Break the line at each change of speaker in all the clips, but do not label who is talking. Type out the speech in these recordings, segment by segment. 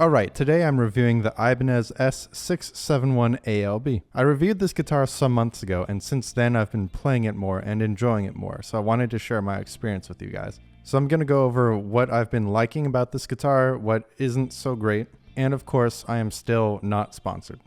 Alright, today I'm reviewing the Ibanez S671ALB. I reviewed this guitar some months ago, and since then I've been playing it more and enjoying it more, so I wanted to share my experience with you guys. So I'm going to go over what I've been liking about this guitar, what isn't so great, and of course I am still not sponsored.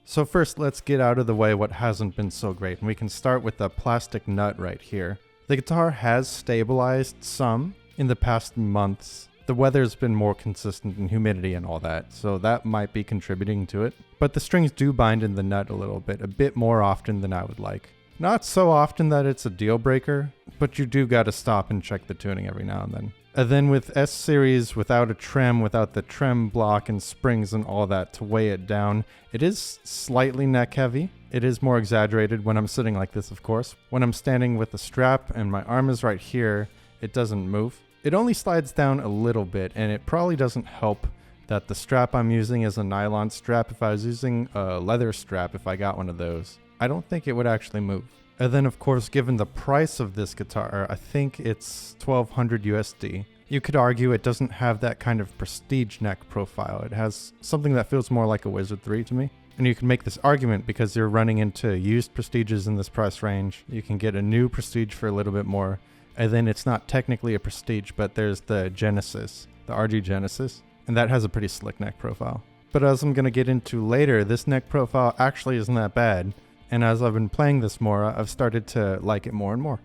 So first, let's get out of the way what hasn't been so great, and we can start with the plastic nut right here. The guitar has stabilized some in the past months. The weather's been more consistent and humidity and all that, so that might be contributing to it. But the strings do bind in the nut a bit more often than I would like. Not so often that it's a deal breaker, but you do gotta stop and check the tuning every now and then. And then with S series, without a trem, without the trem block and springs and all that to weigh it down, it is slightly neck heavy. It is more exaggerated when I'm sitting like this, of course. When I'm standing with the strap and my arm is right here, it doesn't move. It only slides down a little bit, and it probably doesn't help that the strap I'm using is a nylon strap. If I was using a leather strap, if I got one of those, I don't think it would actually move. And then, of course, given the price of this guitar, I think it's $1,200 USD. You could argue it doesn't have that kind of prestige neck profile. It has something that feels more like a Wizard 3 to me. And you can make this argument because you're running into used Prestiges in this price range. You can get a new Prestige for a little bit more. And then it's not technically a Prestige, but there's the Genesis, the RG Genesis. And that has a pretty slick neck profile. But as I'm going to get into later, this neck profile actually isn't that bad. And as I've been playing this more, I've started to like it more and more.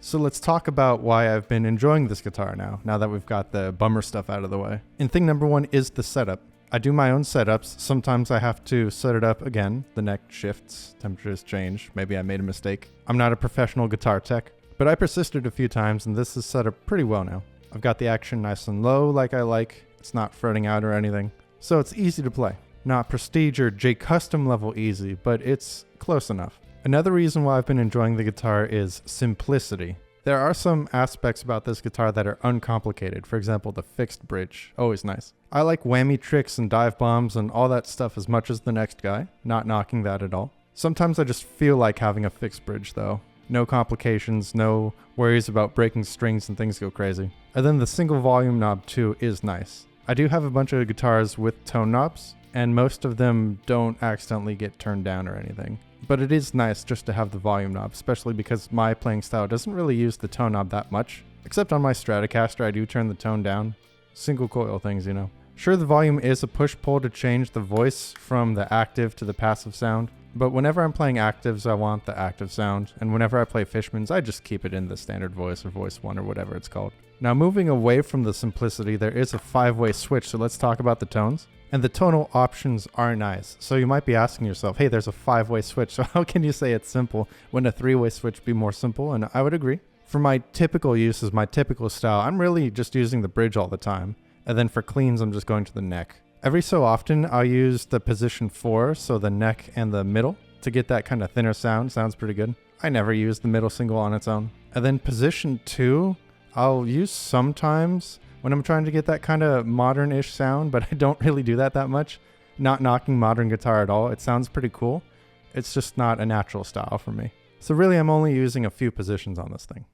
So let's talk about why I've been enjoying this guitar now that we've got the bummer stuff out of the way. And thing number one is the setup. I do my own setups. Sometimes I have to set it up again. The neck shifts, temperatures change. Maybe I made a mistake. I'm not a professional guitar tech, but I persisted a few times and this is set up pretty well now. I've got the action nice and low like I like. It's not fretting out or anything. So it's easy to play. Not Prestige or J Custom level easy, but it's close enough. Another reason why I've been enjoying the guitar is simplicity. There are some aspects about this guitar that are uncomplicated. For example, the fixed bridge, always nice. I like whammy tricks and dive bombs and all that stuff as much as the next guy, not knocking that at all. Sometimes I just feel like having a fixed bridge though. No complications, no worries about breaking strings and things go crazy. And then the single volume knob too is nice. I do have a bunch of guitars with tone knobs, and most of them don't accidentally get turned down or anything. But it is nice just to have the volume knob, especially because my playing style doesn't really use the tone knob that much. Except on my Stratocaster, I do turn the tone down. Single coil things, you know. Sure, the volume is a push-pull to change the voice from the active to the passive sound, but whenever I'm playing actives, I want the active sound, and whenever I play Fishmans, I just keep it in the standard voice or voice 1 or whatever it's called. Now, moving away from the simplicity, there is a 5-way switch, so let's talk about the tones. And the tonal options are nice. So you might be asking yourself, hey, there's a 5-way switch, so how can you say it's simple when a 3-way switch be more simple? And I would agree. For my typical uses, my typical style, I'm really just using the bridge all the time. And then for cleans, I'm just going to the neck. Every so often, I'll use the position 4, so the neck and the middle, to get that kind of thinner sound. Sounds pretty good. I never use the middle single on its own. And then position 2, I'll use sometimes when I'm trying to get that kind of modern-ish sound, but I don't really do that much. Not knocking modern guitar at all. It sounds pretty cool. It's just not a natural style for me. So really, I'm only using a few positions on this thing.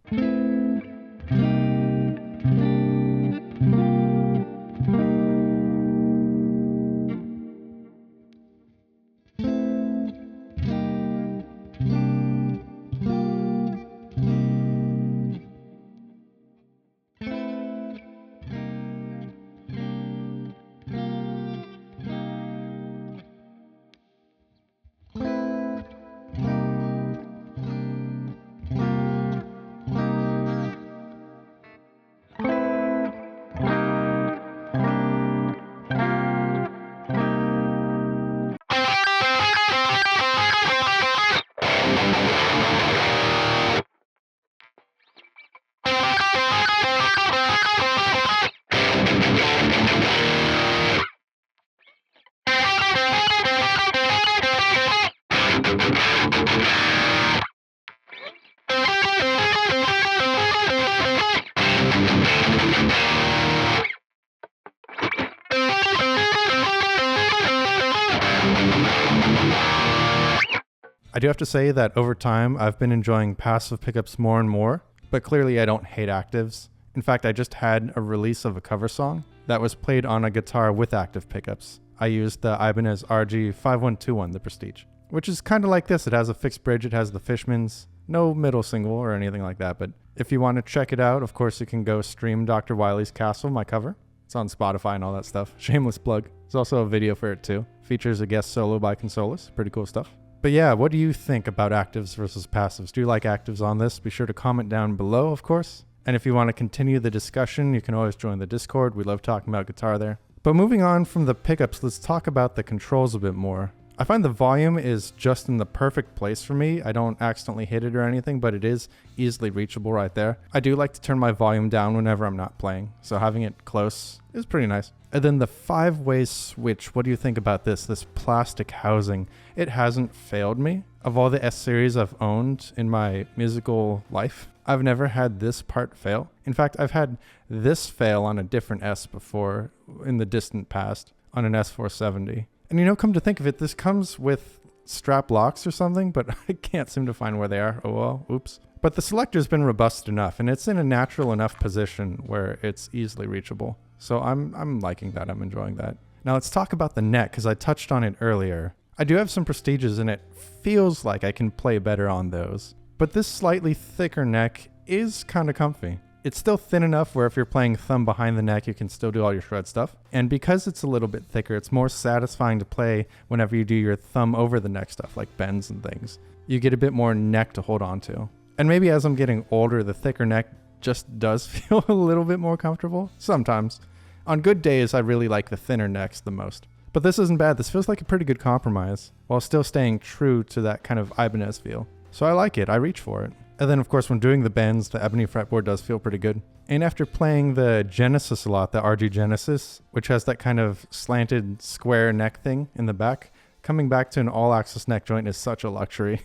I do have to say that over time, I've been enjoying passive pickups more and more, but clearly I don't hate actives. In fact, I just had a release of a cover song that was played on a guitar with active pickups. I used the Ibanez RG5121, the Prestige, which is kind of like this. It has a fixed bridge, it has the Fishmans, no middle single or anything like that, but if you want to check it out, of course you can go stream Dr. Wiley's Castle, my cover. It's on Spotify and all that stuff. Shameless plug. There's also a video for it too. Features a guest solo by Consolus. Pretty cool stuff. But yeah, what do you think about actives versus passives? Do you like actives on this? Be sure to comment down below, of course. And if you want to continue the discussion, you can always join the Discord. We love talking about guitar there. But moving on from the pickups, let's talk about the controls a bit more. I find the volume is just in the perfect place for me. I don't accidentally hit it or anything, but it is easily reachable right there. I do like to turn my volume down whenever I'm not playing, so having it close is pretty nice. And then the 5-way switch, what do you think about this? This plastic housing, it hasn't failed me. Of all the S series I've owned in my musical life, I've never had this part fail. In fact, I've had this fail on a different S before in the distant past on an S470. And come to think of it, this comes with strap locks or something, but I can't seem to find where they are. Oh well, oops. But the selector's been robust enough, and it's in a natural enough position where it's easily reachable. So I'm liking that, I'm enjoying that. Now let's talk about the neck, because I touched on it earlier. I do have some Prestiges, and it feels like I can play better on those. But this slightly thicker neck is kind of comfy. It's still thin enough where if you're playing thumb behind the neck, you can still do all your shred stuff. And because it's a little bit thicker, it's more satisfying to play whenever you do your thumb over the neck stuff, like bends and things. You get a bit more neck to hold on to. And maybe as I'm getting older, the thicker neck just does feel a little bit more comfortable. Sometimes. On good days, I really like the thinner necks the most. But this isn't bad. This feels like a pretty good compromise, while still staying true to that kind of Ibanez feel. So I like it. I reach for it. And then, of course, when doing the bends, the ebony fretboard does feel pretty good. And after playing the Genesis a lot, the RG Genesis, which has that kind of slanted square neck thing in the back, coming back to an all-axis neck joint is such a luxury.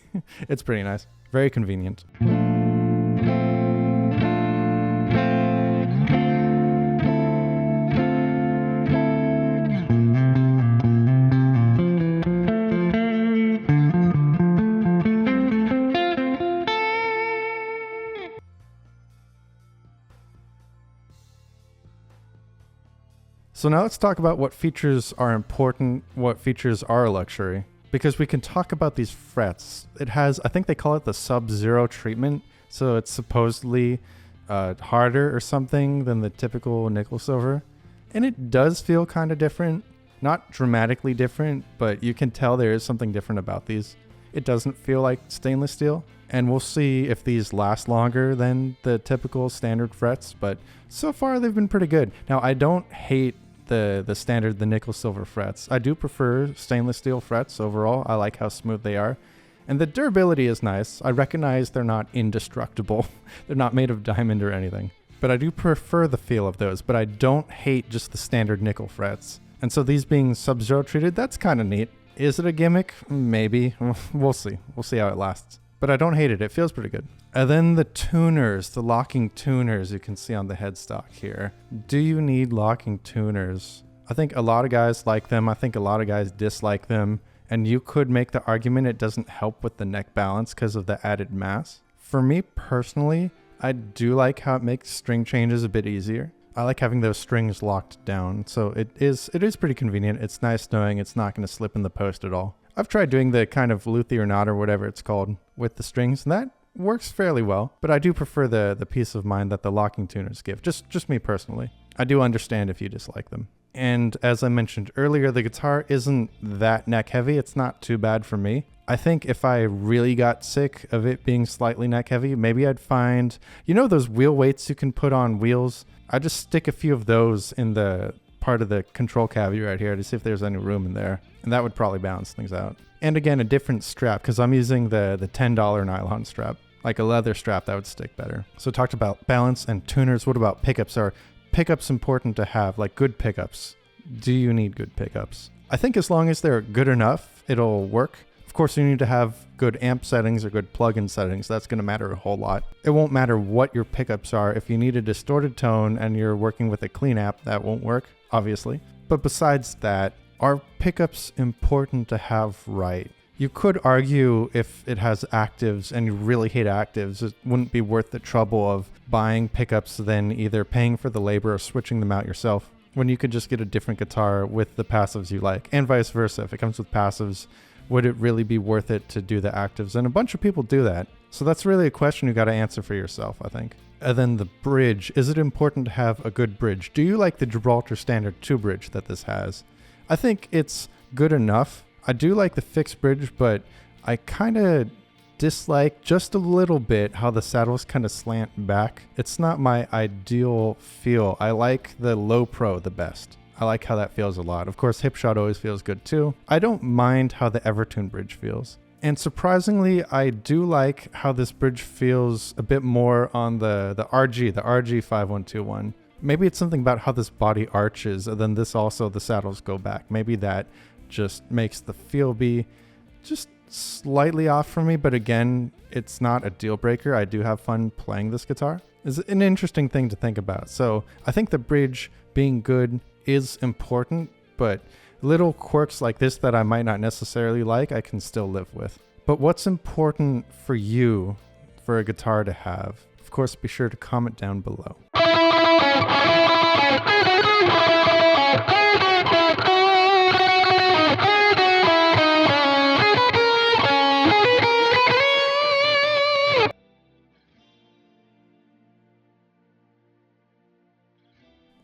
It's pretty nice. Very convenient. So now let's talk about what features are important, what features are a luxury. Because we can talk about these frets. It has, I think they call it the Sub-Zero treatment. So it's supposedly harder or something than the typical nickel silver. And it does feel kind of different. Not dramatically different, but you can tell there is something different about these. It doesn't feel like stainless steel. And we'll see if these last longer than the typical standard frets. But so far they've been pretty good. Now I don't hate the standard, the nickel silver frets. I do prefer stainless steel frets overall. I like how smooth they are. And the durability is nice. I recognize they're not indestructible. They're not made of diamond or anything. But I do prefer the feel of those. But I don't hate just the standard nickel frets. And so these being Sub-Zero treated, that's kind of neat. Is it a gimmick? Maybe. We'll see. We'll see how it lasts. But I don't hate it. It feels pretty good. And then the tuners, the locking tuners you can see on the headstock here. Do you need locking tuners? I think a lot of guys like them. I think a lot of guys dislike them. And you could make the argument it doesn't help with the neck balance because of the added mass. For me personally, I do like how it makes string changes a bit easier. I like having those strings locked down. So it is pretty convenient. It's nice knowing it's not going to slip in the post at all. I've tried doing the kind of luthier knot or whatever it's called with the strings, and that works fairly well. But I do prefer the peace of mind that the locking tuners give. Just me personally. I do understand if you dislike them. And as I mentioned earlier, the guitar isn't that neck heavy. It's not too bad for me. I think if I really got sick of it being slightly neck heavy, maybe I'd find, those wheel weights you can put on wheels? I just stick a few of those in the part of the control cavity right here to see if there's any room in there. And that would probably balance things out. And again, a different strap, because I'm using the $10 nylon strap. Like a leather strap, that would stick better. So talked about balance and tuners. What about pickups? Are pickups important to have, like good pickups? Do you need good pickups? I think as long as they're good enough, it'll work. Of course, you need to have good amp settings or good plug-in settings. That's going to matter a whole lot. It won't matter what your pickups are. If you need a distorted tone and you're working with a clean amp, that won't work, obviously. But besides that, are pickups important to have right? You could argue if it has actives and you really hate actives, it wouldn't be worth the trouble of buying pickups than either paying for the labor or switching them out yourself, when you could just get a different guitar with the passives you like, and vice versa. If it comes with passives, would it really be worth it to do the actives? And a bunch of people do that. So that's really a question you got to answer for yourself, I think. And then the bridge. Is it important to have a good bridge? Do you like the Gibraltar Standard 2 bridge that this has? I think it's good enough. I do like the fixed bridge, but I kind of dislike just a little bit how the saddles kind of slant back. It's not my ideal feel. I like the low pro the best. I like how that feels a lot. Of course, Hipshot always feels good too. I don't mind how the Evertune bridge feels. And surprisingly, I do like how this bridge feels a bit more on the RG 5121. Maybe it's something about how this body arches, and then this also, the saddles go back. Maybe that just makes the feel be just slightly off for me, but again, it's not a deal breaker. I do have fun playing this guitar. It's an interesting thing to think about. So I think the bridge being good is important, but little quirks like this that I might not necessarily like, I can still live with. But what's important for you for a guitar to have? Of course, be sure to comment down below.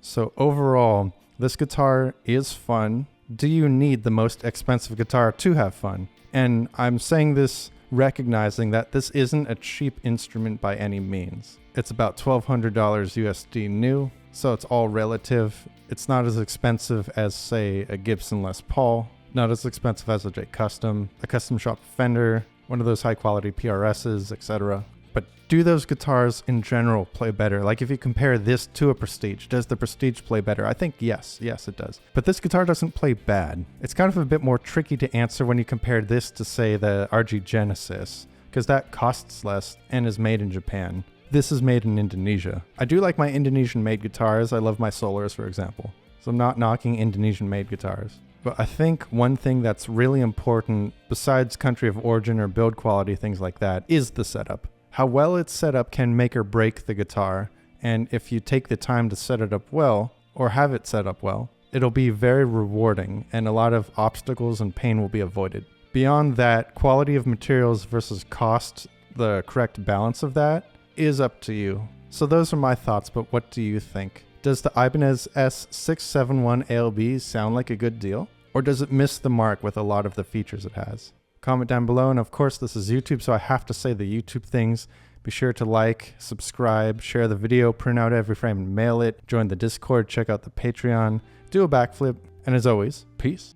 So overall, this guitar is fun. Do you need the most expensive guitar to have fun? And I'm saying this recognizing that this isn't a cheap instrument by any means. It's about $1,200 USD new, so it's all relative. It's not as expensive as, say, a Gibson Les Paul, not as expensive as a J Custom, a custom shop Fender, one of those high quality PRSs, etc. But do those guitars in general play better? Like if you compare this to a Prestige, does the Prestige play better? I think yes it does. But this guitar doesn't play bad. It's kind of a bit more tricky to answer when you compare this to, say, the RG Genesis, because that costs less and is made in Japan. This is made in Indonesia. I do like my Indonesian made guitars. I love my Solars, for example. So I'm not knocking Indonesian made guitars. But I think one thing that's really important, besides country of origin or build quality, things like that, is the setup. How well it's set up can make or break the guitar, and if you take the time to set it up well, or have it set up well, it'll be very rewarding, and a lot of obstacles and pain will be avoided. Beyond that, quality of materials versus cost, the correct balance of that, is up to you. So those are my thoughts, but what do you think? Does the Ibanez S671ALB sound like a good deal? Or does it miss the mark with a lot of the features it has? Comment down below, and of course this is YouTube, so I have to say the YouTube things. Be sure to like, subscribe, share the video, print out every frame and mail it, join the Discord, check out the Patreon, do a backflip, and as always, peace.